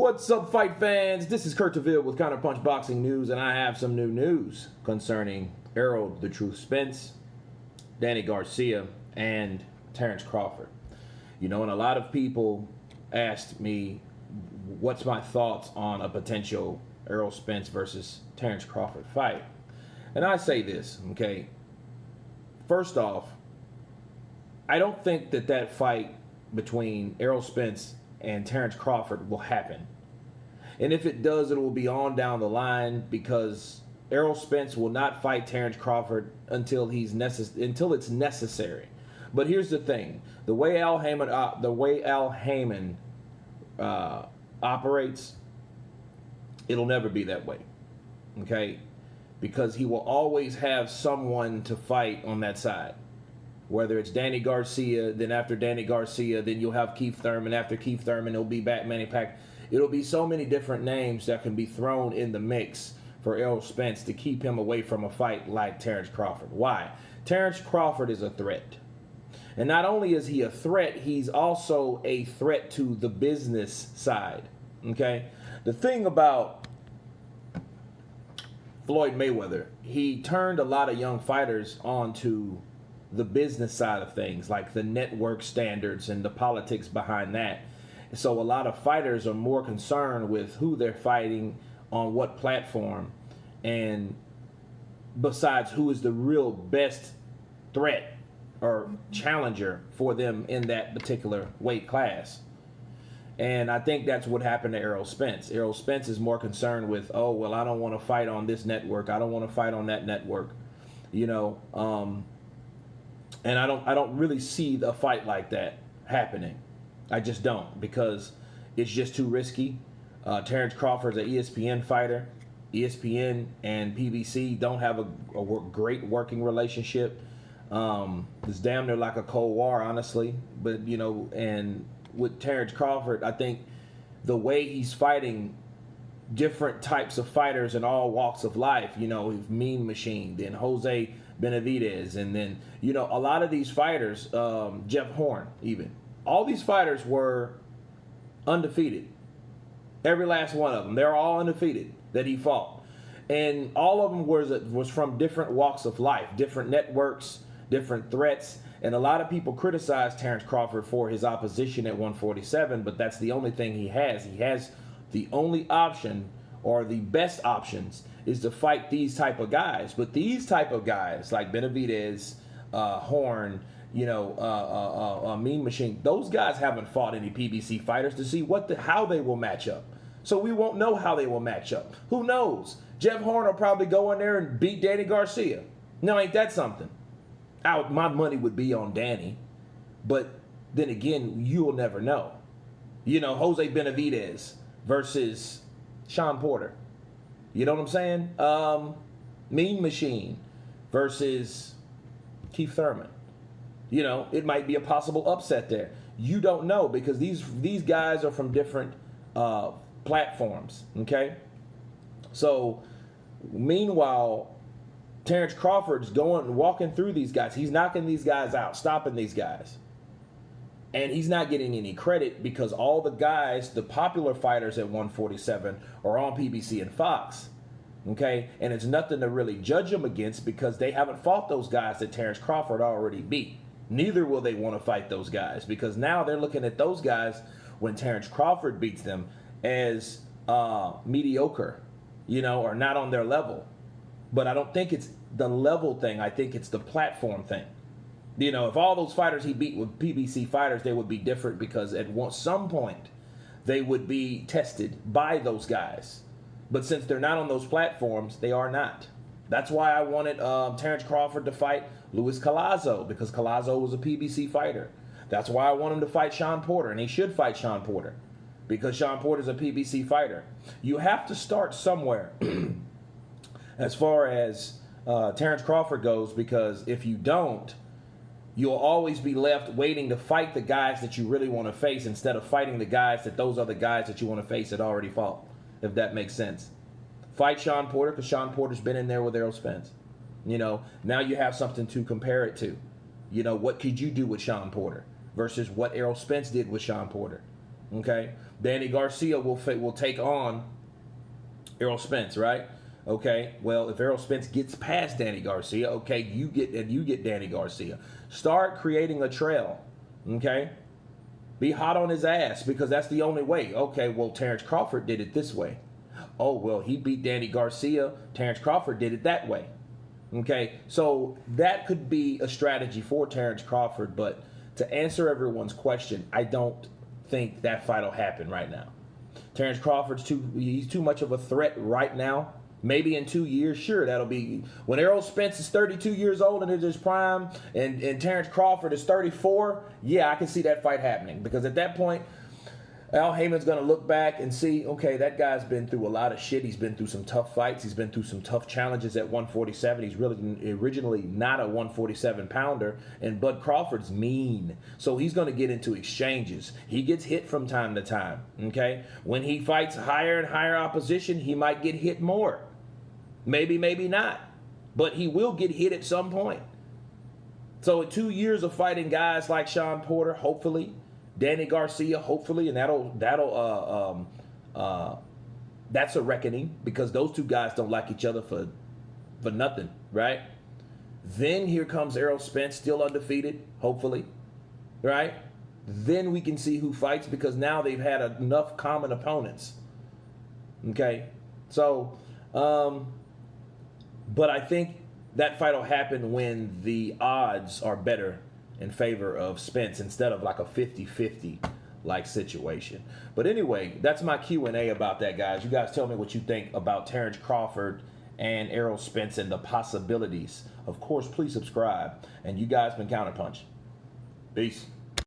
What's up, fight fans? This is Kurt DeVille with Counterpunch Boxing News, and I have some new news concerning Errol "The Truth" Spence, Danny Garcia, and Terrence Crawford. You know, and a lot of people asked me what's my thoughts on a potential Errol Spence versus Terrence Crawford fight. And I say this, okay? First off, I don't think that fight between Errol Spence and Terrence Crawford will happen. And if it does, it will be on down the line, because Errol Spence will not fight Terrence Crawford until it's necessary. But here's the thing: the way Al Heyman operates, it'll never be that way. Okay, because he will always have someone to fight on that side. Whether it's Danny Garcia, then after Danny Garcia, then you'll have Keith Thurman. After Keith Thurman, it'll be Manny Pacquiao. It'll be so many different names that can be thrown in the mix for Errol Spence to keep him away from a fight like Terrence Crawford. Why? Terrence Crawford is a threat. And not only is he a threat, he's also a threat to the business side. Okay? The thing about Floyd Mayweather, he turned a lot of young fighters onto the business side of things, like the network standards and the politics behind that. So a lot of fighters are more concerned with who they're fighting on what platform, and besides who is the real best threat or challenger for them in that particular weight class. And I think that's what happened to Errol Spence. Errol Spence is more concerned with, oh, well, I don't want to fight on this network. I don't want to fight on that network. You know, and I don't really see a fight like that happening. I just don't, because it's just too risky. Terrence Crawford's an ESPN fighter. ESPN and PBC don't have a great working relationship. It's damn near like a Cold War, honestly. But, you know, and with Terrence Crawford, I think the way he's fighting different types of fighters in all walks of life, you know, Mean Machine, then Jose Benavidez, and then, you know, a lot of these fighters, Jeff Horn even, all these fighters were undefeated. Every last one of them. They're all undefeated that he fought. And all of them was from different walks of life, different networks, different threats. And a lot of people criticize Terrence Crawford for his opposition at 147, but that's the only thing he has. He has the only option, or the best options, is to fight these type of guys. But these type of guys like Benavidez, Horn, you know, Mean Machine, those guys haven't fought any PBC fighters to see how they will match up. So we won't know how they will match up. Who knows? Jeff Horn will probably go in there and beat Danny Garcia. Now, ain't that something? My money would be on Danny, but then again, you'll never know. You know, Jose Benavidez versus Sean Porter. You know what I'm saying? Mean Machine versus Keith Thurman. You know, it might be a possible upset there. You don't know, because these guys are from different platforms, okay? So, meanwhile, Terrence Crawford's walking through these guys. He's knocking these guys out, stopping these guys. And he's not getting any credit, because all the guys, the popular fighters at 147, are on PBC and Fox. Okay? And it's nothing to really judge them against, because they haven't fought those guys that Terrence Crawford already beat. Neither will they want to fight those guys, because now they're looking at those guys, when Terrence Crawford beats them, as mediocre, you know, or not on their level. But I don't think it's the level thing. I think it's the platform thing. You know, if all those fighters he beat were PBC fighters, they would be different, because at some point they would be tested by those guys. But since they're not on those platforms, they are not. That's why I wanted Terrence Crawford to fight Luis Collazo, because Collazo was a PBC fighter. That's why I want him to fight Sean Porter, and he should fight Sean Porter, because Sean Porter's a PBC fighter. You have to start somewhere as far as Terrence Crawford goes, because if you don't, you'll always be left waiting to fight the guys that you really want to face, instead of fighting the guys that those other guys that you want to face had already fought, if that makes sense. Fight Sean Porter, because Sean Porter's been in there with Errol Spence. You know, now you have something to compare it to. You know, what could you do with Sean Porter versus what Errol Spence did with Sean Porter? Okay, Danny Garcia will take on Errol Spence, right? Okay, well, if Errol Spence gets past Danny Garcia, okay, you get Danny Garcia. Start creating a trail, okay? Be hot on his ass because that's the only way. Okay, well, Terrence Crawford did it this way. Oh, well, he beat Danny Garcia. Terrence Crawford did it that way. Okay, so that could be a strategy for Terrence Crawford, but to answer everyone's question, I don't think that fight will happen right now. Terrence Crawford's he's too much of a threat right now. Maybe in 2 years, sure, that'll be when Errol Spence is 32 years old and in his prime, and Terrence Crawford is 34. Yeah, I can see that fight happening because at that point, Al Heyman's going to look back and see, okay, that guy's been through a lot of shit. He's been through some tough fights. He's been through some tough challenges at 147. He's really originally not a 147 pounder, and Bud Crawford's mean. So he's going to get into exchanges. He gets hit from time to time, okay? When he fights higher and higher opposition, he might get hit more. Maybe, maybe not. But he will get hit at some point. So in 2 years of fighting guys like Sean Porter, hopefully, Danny Garcia, hopefully, and that's a reckoning because those two guys don't like each other for nothing, right? Then here comes Errol Spence, still undefeated, hopefully, right? Then we can see who fights because now they've had enough common opponents. Okay, so, but I think that fight will happen when the odds are better in favor of Spence instead of like a 50-50 like situation. But anyway, that's my Q&A about that, guys. You guys tell me what you think about Terrence Crawford and Errol Spence and the possibilities. Of course, please subscribe. And you guys been Counterpunch. Peace.